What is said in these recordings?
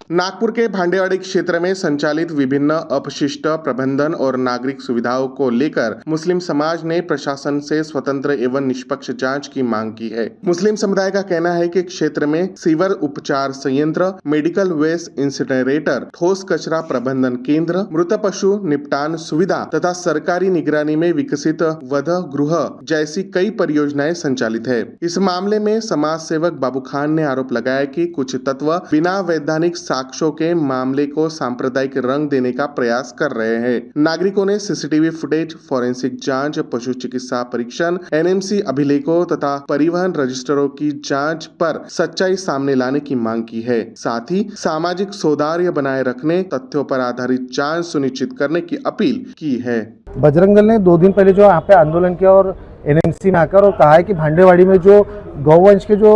नागपुर के भांडेवाड़ी क्षेत्र में संचालित विभिन्न अपशिष्ट प्रबंधन और नागरिक सुविधाओं को लेकर मुस्लिम समाज ने प्रशासन से स्वतंत्र एवं निष्पक्ष जांच की मांग की है। मुस्लिम समुदाय का कहना है कि क्षेत्र में सीवर उपचार संयंत्र, मेडिकल वेस्ट इंसिनरेटर, ठोस कचरा प्रबंधन केंद्र, मृत पशु निपटान सुविधा तथा सरकारी निगरानी में विकसित वध गृह जैसी कई परियोजनाएं संचालित है। इस मामले में समाज सेवक बाबू खान ने आरोप लगाया कि कुछ तत्व बिना वैधानिक साक्ष्यों के मामले को सांप्रदायिक रंग देने का प्रयास कर रहे हैं। नागरिकों ने सीसीटीवी फुटेज, फॉरेंसिक जांच, पशु चिकित्सा परीक्षण, एनएमसी अभिलेखों तथा परिवहन रजिस्टरों की जांच पर सच्चाई सामने लाने की मांग की है। साथ ही सामाजिक सौहार्द बनाए रखने, तथ्यों पर आधारित जांच सुनिश्चित करने की अपील की है। बजरंग दल ने 2 दिन पहले जो यहाँ पे आंदोलन किया और एनएमसी में आकर और कहा है कि भांडेवाड़ी में जो गौवंश के जो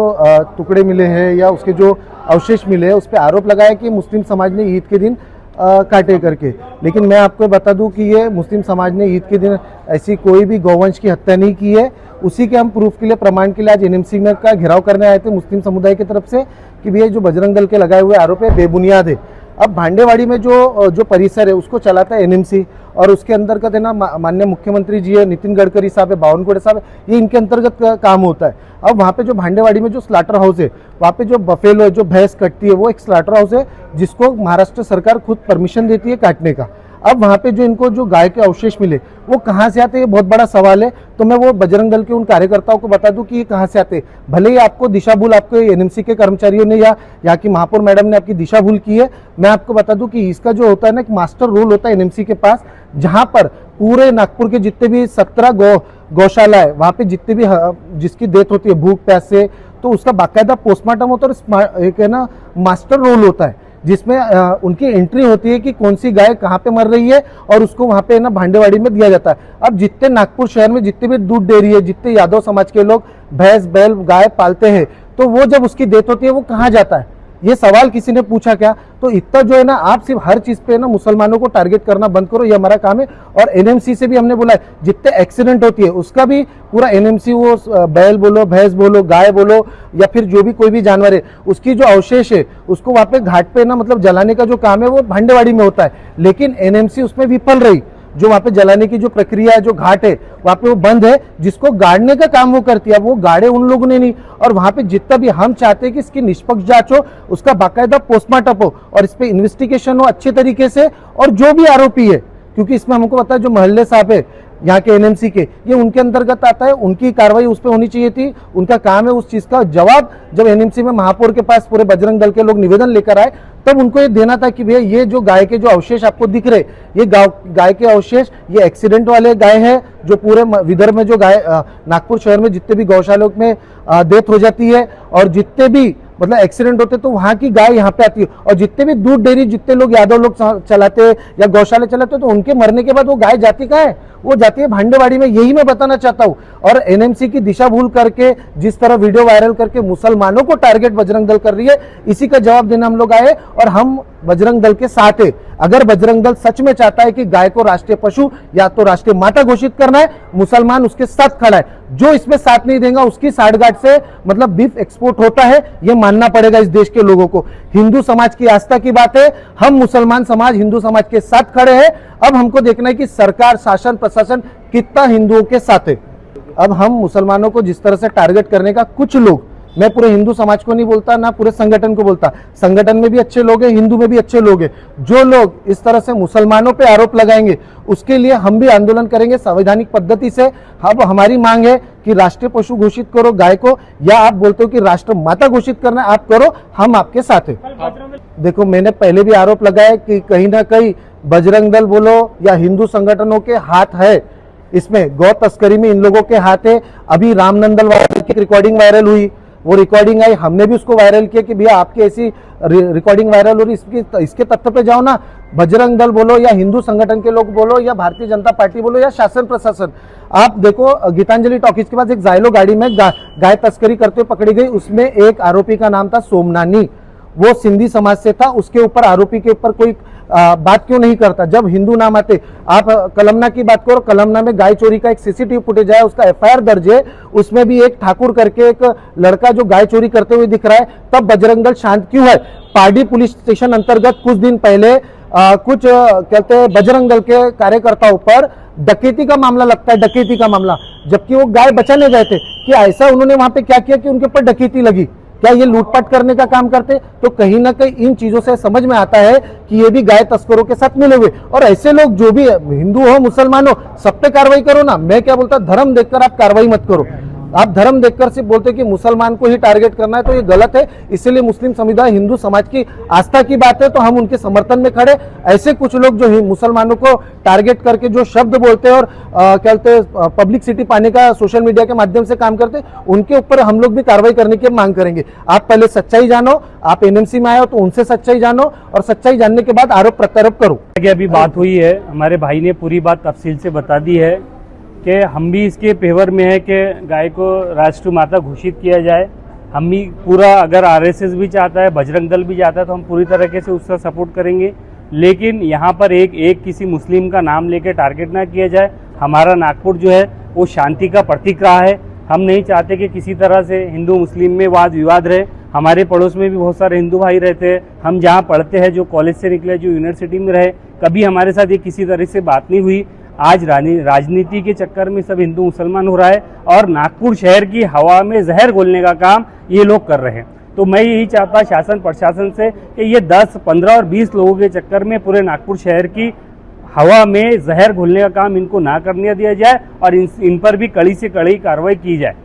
टुकड़े मिले हैं या उसके जो अवशेष मिले हैं उस पर आरोप लगाया कि मुस्लिम समाज ने ईद के दिन काटे करके। लेकिन मैं आपको बता दूं कि ये मुस्लिम समाज ने ईद के दिन ऐसी कोई भी गौवंश की हत्या नहीं की है। उसी के हम प्रूफ के लिए, प्रमाण के लिए आज एनएमसी में का घेराव करने आए थे मुस्लिम समुदाय की तरफ से कि भैया जो बजरंग दल के लगाए हुए आरोप है बेबुनियाद है। अब भांडेवाड़ी में जो परिसर है उसको चलाता है एनएमसी और उसके अंतर्गत है ना माननीय मुख्यमंत्री जी है, नितिन गडकरी साहब है, बावनकुळे साहब है, ये इनके अंतर्गत काम होता है। अब वहाँ पे जो भांडेवाड़ी में जो स्लाटर हाउस है, वहाँ पे जो बफेलो है, जो भैंस कटती है, वो एक स्लाटर हाउस है जिसको महाराष्ट्र सरकार खुद परमिशन देती है काटने का। अब वहाँ पे जो इनको जो गाय के अवशेष मिले वो कहाँ से आते हैं, ये बहुत बड़ा सवाल है। तो मैं वो बजरंग दल के उन कार्यकर्ताओं को बता दूं कि ये कहाँ से आते हैं। भले ही आपको दिशा भूल आपको एनएमसी के कर्मचारियों ने या यहाँ की महापौर मैडम ने आपकी दिशा भूल की है, मैं आपको बता दूं कि इसका जो होता है ना एक मास्टर रोल होता है एनएमसी के पास, जहाँ पर पूरे नागपुर के जितने भी 17 गौशाला है, वहाँ पे जितने भी जिसकी डेथ होती है भूख प्यास से, तो उसका बाकायदा पोस्टमार्टम होता है और एक है ना मास्टर रोल होता है जिसमें उनकी एंट्री होती है कि कौन सी गाय कहाँ पे मर रही है और उसको वहाँ पे ना भांडेवाड़ी में दिया जाता है। अब जितने नागपुर शहर में जितने भी दूध डेयरी है, जितने यादव समाज के लोग भैंस बैल गाय पालते हैं, तो वो जब उसकी डेथ होती है वो कहाँ जाता है, ये सवाल किसी ने पूछा क्या? तो इतना जो है ना आप सिर्फ हर चीज पे ना मुसलमानों को टारगेट करना बंद करो, ये हमारा काम है। और एनएमसी से भी हमने बोला है जितने एक्सीडेंट होती है उसका भी पूरा एनएमसी, वो बैल बोलो, भैंस बोलो, गाय बोलो या फिर जो भी कोई भी जानवर है, उसकी जो अवशेष है उसको वहाँ पे घाट पे ना मतलब जलाने का जो काम है वो भांडेवाड़ी में होता है। लेकिन एनएमसी उसमें विफल रही। जो वहाँ पे जलाने की जो प्रक्रिया है, जो घाट है वहाँ पे वो बंद है, जिसको गाड़ने का काम वो करती है, वो गाड़े उन लोगों ने नहीं। और वहाँ पे जितना भी हम चाहते हैं कि इसकी निष्पक्ष जांच हो, उसका बाकायदा पोस्टमार्टम हो और इस पे इन्वेस्टिगेशन हो अच्छे तरीके से, और जो भी आरोपी है, क्योंकि इसमें हमको पता है जो मोहल्ले साहब है यहाँ के एनएमसी के, ये उनके अंतर्गत आता है, उनकी कार्रवाई उस पर होनी चाहिए थी। उनका काम है उस चीज का जवाब जब एनएमसी में महापौर के पास पूरे बजरंग दल के लोग निवेदन लेकर आए तब उनको ये देना था कि भैया ये जो गाय के जो अवशेष आपको दिख रहे, ये गाय के अवशेष ये एक्सीडेंट वाले गाय है, जो पूरे विदर्भ में जो गाय नागपुर शहर में जितने भी गौशालों में डेथ हो जाती है और जितने भी मतलब एक्सीडेंट होते तो वहां की गाय यहाँ पे आती है। और जितने भी दूध डेयरी जितने लोग यादव लोग चलाते हैं या गौशाला चलाते हैं, तो उनके मरने के बाद वो गाय जाती कहाँ है? वो जाती है भांडेवाड़ी में। यही मैं बताना चाहता हूँ। और एनएमसी की दिशा भूल करके जिस तरह वीडियो वायरल करके मुसलमानों को टारगेट बजरंग दल कर रही है, इसी का जवाब देने हम लोग आए और हम बजरंग दल के साथ है। अगर बजरंग दल सच में चाहता है कि गाय को राष्ट्रीय पशु या तो राष्ट्रीय माता घोषित करना है, मुसलमान उसके साथ खड़ा है। जो इसमें साथ नहीं देगा उसकी साठगांठ से मतलब बीफ एक्सपोर्ट होता है, ये मानना पड़ेगा इस देश के लोगों को। हिंदू समाज की आस्था की बात है, हम मुसलमान समाज हिंदू समाज के साथ खड़े हैं। अब हमको देखना है कि सरकार, शासन, प्रशासन कितना हिंदुओं के साथ है। अब हम मुसलमानों को जिस तरह से टारगेट करने का, कुछ लोग, मैं पूरे हिंदू समाज को नहीं बोलता, ना पूरे संगठन को बोलता, संगठन में भी अच्छे लोग हैं, हिंदू में भी अच्छे लोग हैं, जो लोग इस तरह से मुसलमानों पे आरोप लगाएंगे उसके लिए हम भी आंदोलन करेंगे संवैधानिक पद्धति से। अब हमारी मांग है कि राष्ट्रीय पशु घोषित करो गाय को, या आप बोलते हो कि राष्ट्र माता घोषित करना, आप करो, हम आपके साथ हैं। देखो, मैंने पहले भी आरोप लगाया कि कहीं ना कहीं बजरंग दल बोलो या हिंदू संगठनों के हाथ है इसमें, गौ तस्करी में इन लोगों के हाथ है। अभी रामनंदन की रिकॉर्डिंग वायरल हुई, वो रिकॉर्डिंग आई, हमने भी उसको वायरल किया कि भैया आपकी ऐसी रिकॉर्डिंग वायरल हो रही, इसके तथ्य पे जाओ ना। बजरंग दल बोलो या हिंदू संगठन के लोग बोलो या भारतीय जनता पार्टी बोलो या शासन प्रशासन, आप देखो गीतांजलि टॉकीज के पास एक जाइलो गाड़ी में गाय तस्करी करते हुए पकड़ी गई। उसमें एक आरोपी का नाम था सोमनानी, वो सिंधी समाज से था। उसके ऊपर आरोपी के ऊपर कोई बात क्यों नहीं करता? जब हिंदू नाम आते, आप कलमना की बात करो, कलमना में गाय चोरी का एक सीसीटीवी फुटेज है, उसका एफआईआर दर्ज है, उसमें भी एक ठाकुर करके एक लड़का जो गाय चोरी करते हुए दिख रहा है, तब बजरंग दल शांत क्यों है? पारडी पुलिस स्टेशन अंतर्गत कुछ दिन पहले कुछ कहते हैं बजरंग दल के कार्यकर्ताओं पर डकैती का मामला लगता है, डकैती का मामला, जबकि वो गाय बचाने गए थे। कि ऐसा उन्होंने वहां पे क्या किया कि उनके ऊपर डकैती लगी? क्या ये लूटपाट करने का काम करते? तो कहीं ना कहीं इन चीजों से समझ में आता है कि ये भी गाय तस्करों के साथ मिले हुए। और ऐसे लोग जो भी हिंदू हो मुसलमान हो, सब पे कार्रवाई करो ना। मैं क्या बोलता, धर्म देखकर आप कार्रवाई मत करो। आप धर्म देखकर सिर्फ बोलते कि मुसलमान को ही टारगेट करना है, तो ये गलत है। इसलिए मुस्लिम समुदाय, हिंदू समाज की आस्था की बात है, तो हम उनके समर्थन में खड़े। ऐसे कुछ लोग जो मुसलमानों को टारगेट करके जो शब्द बोलते हैं और क्या बोलते हैं पब्लिसिटी पाने का सोशल मीडिया के माध्यम से काम करते, उनके ऊपर हम लोग भी कार्रवाई करने की मांग करेंगे। आप पहले सच्चाई जानो, आप एनएमसी में आए हो तो उनसे सच्चाई जानो, और सच्चाई जानने के बाद आरोप प्रत्यारोप करो। अभी बात हुई है, हमारे भाई ने पूरी बात तफसील से बता दी है कि हम भी इसके फेवर में है कि गाय को राष्ट्र माता घोषित किया जाए। हम भी पूरा, अगर आरएसएस भी चाहता है, बजरंग दल भी चाहता है, तो हम पूरी तरीके से उसका सपोर्ट करेंगे। लेकिन यहाँ पर एक किसी मुस्लिम का नाम लेके टारगेट ना किया जाए। हमारा नागपुर जो है वो शांति का प्रतीक रहा है। हम नहीं चाहते कि किसी तरह से हिंदू मुस्लिम में वाद विवाद रहे। हमारे पड़ोस में भी बहुत सारे हिंदू भाई रहते हैं। हम जहाँ पढ़ते हैं, जो कॉलेज से निकले, जो यूनिवर्सिटी में रहे, कभी हमारे साथ ये किसी तरह से बात नहीं हुई। आज राजनीति के चक्कर में सब हिंदू मुसलमान हो रहा है और नागपुर शहर की हवा में जहर घोलने का काम ये लोग कर रहे हैं। तो मैं यही चाहता शासन प्रशासन से कि ये 10, 15 और 20 लोगों के चक्कर में पूरे नागपुर शहर की हवा में जहर घोलने का काम इनको ना करने दिया जाए और इन पर भी कड़ी से कड़ी कार्रवाई की जाए।